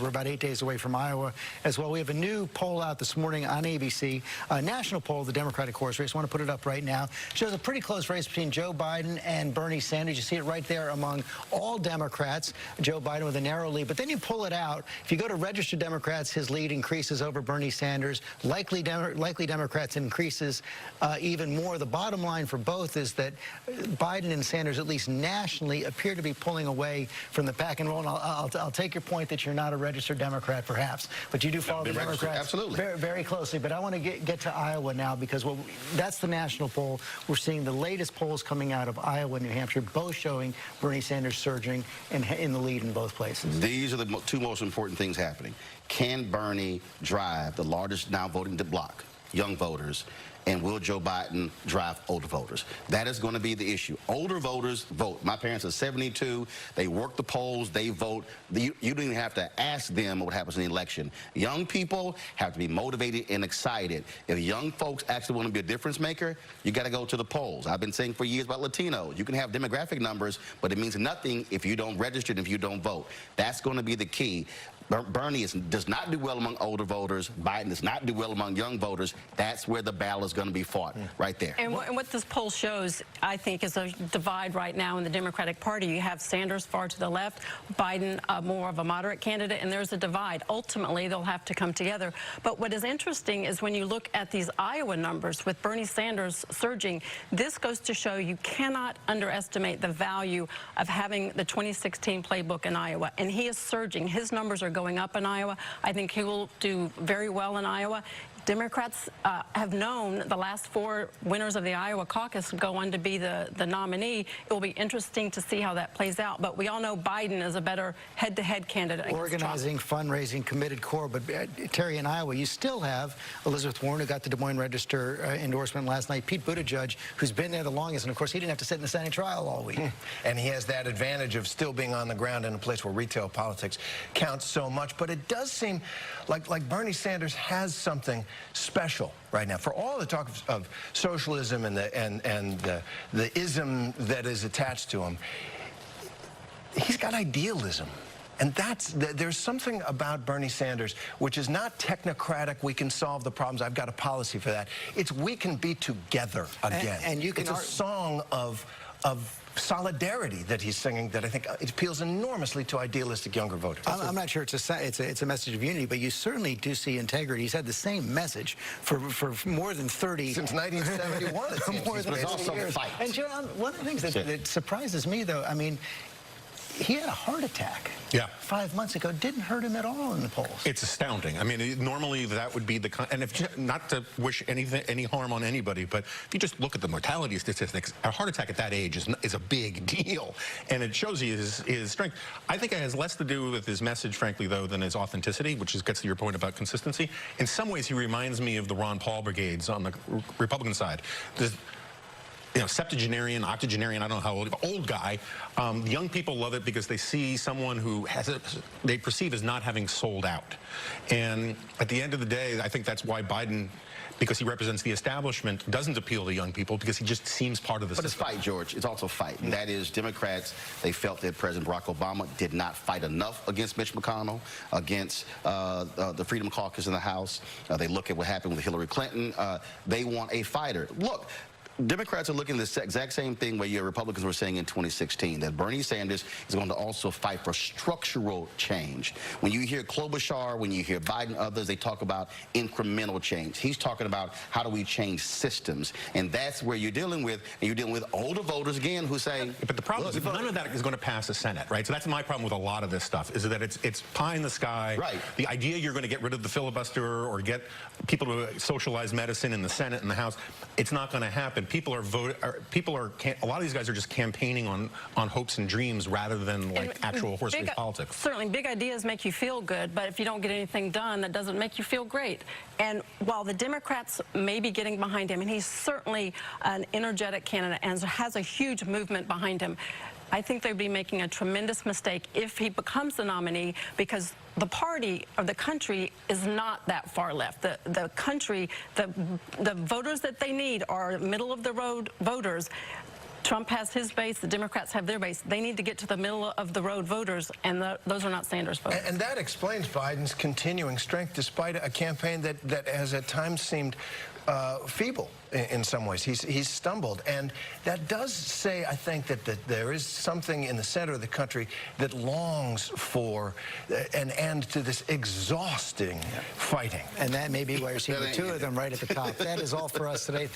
We're about 8 days away from Iowa as well. We have a new poll out this morning on ABC, a national poll, the Democratic horse race. I want to put it up right now. Shows a pretty close race between Joe Biden and Bernie Sanders. You see it right there among all Democrats. Joe Biden with a narrow lead. But then you pull it out. If you go to registered Democrats, his lead increases over Bernie Sanders. Likely Democrats increases even more. The bottom line for both is that Biden and Sanders, at least nationally, appear to be pulling away from the pack and roll. And I'll take your point that you're not a registered Democrat, perhaps, but you do follow the Democrats absolutely very, very closely. But I want to get to Iowa now, because that's the national poll. We're seeing the latest polls coming out of Iowa and New Hampshire, both showing Bernie Sanders surging and in the lead in both places. These are the two most important things happening. Can Bernie drive the largest now voting bloc, young voters, and will Joe Biden drive older voters? That is going to be the issue. Older voters vote. My parents are 72. They work the polls. They vote. You don't even have to ask them what happens in the election. Young people have to be motivated and excited. If young folks actually want to be a difference maker, you got to go to the polls. I've been saying for years about Latinos. You can have demographic numbers, but it means nothing if you don't register and if you don't vote. That's going to be the key. Bernie does not do well among older voters. Biden does not do well among young voters. That's where the battle is going to be fought, right there. And what this poll shows, I think, is a divide right now in the Democratic Party. You have Sanders far to the left, Biden more of a moderate candidate, and there's a divide. Ultimately, they'll have to come together. But what is interesting is when you look at these Iowa numbers with Bernie Sanders surging, this goes to show you cannot underestimate the value of having the 2016 playbook in Iowa. And he is surging. His numbers are going up in Iowa. I think he will do very well in Iowa. Democrats have known the last 4 winners of the Iowa caucus go on to be the nominee. It will be interesting to see how that plays out. But we all know Biden is a better head-to-head candidate. Organizing, fundraising, committed core. But Terry, in Iowa, you still have Elizabeth Warren, who got the Des Moines Register endorsement last night. Pete Buttigieg, who's been there the longest. And, of course, he didn't have to sit in the Senate trial all week. And he has that advantage of still being on the ground in a place where retail politics counts so much. But it does seem like Bernie Sanders has something special right now. For all the talk of socialism and the ism that is attached to him, he's got idealism. And there's something about Bernie Sanders which is not technocratic, we can solve the problems, I've got a policy for that. It's we can be together again. And you can it's a song of solidarity that he's singing that I think it appeals enormously to idealistic younger voters. I'm not sure it's a message of unity, but you certainly do see integrity. He's had the same message for more than 30 since 1971. It seems. More than 30 years. Fight. And John, one of the things that surprises me, though, I mean, he had a heart attack 5 months ago. Didn't hurt him at all in the polls. It's astounding. I mean, normally that would be the and if not to wish any harm on anybody, but if you just look at the mortality statistics, a heart attack at that age is a big deal, and it shows you his strength. I think it has less to do with his message, frankly, though, than his authenticity, which gets to your point about consistency. In some ways, he reminds me of the Ron Paul brigades on the Republican side. You know, septuagenarian, octogenarian, I don't know how old guy. The young people love it because they see someone who they perceive as not having sold out. And at the end of the day, I think that's why Biden, because he represents the establishment, doesn't appeal to young people, because he just seems part of the system. But it's fight, George. It's also fight. And that is, Democrats, they felt that President Barack Obama did not fight enough against Mitch McConnell, against the Freedom Caucus in the House. They look at what happened with Hillary Clinton. They want a fighter. Look, Democrats are looking at the exact same thing where your Republicans were saying in 2016, that Bernie Sanders is going to also fight for structural change. When you hear Klobuchar, when you hear Biden, others, they talk about incremental change. He's talking about how do we change systems. And that's where you're dealing with, and you're dealing with older voters, again, who say... But the problem is none of that is going to pass the Senate, right? So that's my problem with a lot of this stuff, is that it's pie in the sky. Right. The idea you're going to get rid of the filibuster or get people to socialize medicine in the Senate and the House, it's not going to happen. A lot of these guys are just campaigning on hopes and dreams rather than like actual horse race politics. Certainly, big ideas make you feel good, but if you don't get anything done, that doesn't make you feel great. And while the Democrats may be getting behind him, and he's certainly an energetic candidate and has a huge movement behind him, I think they'd be making a tremendous mistake if he becomes the nominee, because the party or the country is not that far left. The country, the voters that they need are middle of the road voters. Trump has his base, the Democrats have their base. They need to get to the middle of the road voters, and those are not Sanders voters. And that explains Biden's continuing strength despite a campaign that has at times seemed feeble in some ways. He's stumbled. And that does say, I think, that there is something in the center of the country that longs for an end to this exhausting fighting. And that may be why you're seeing the two of them right at the top. That is all for us today.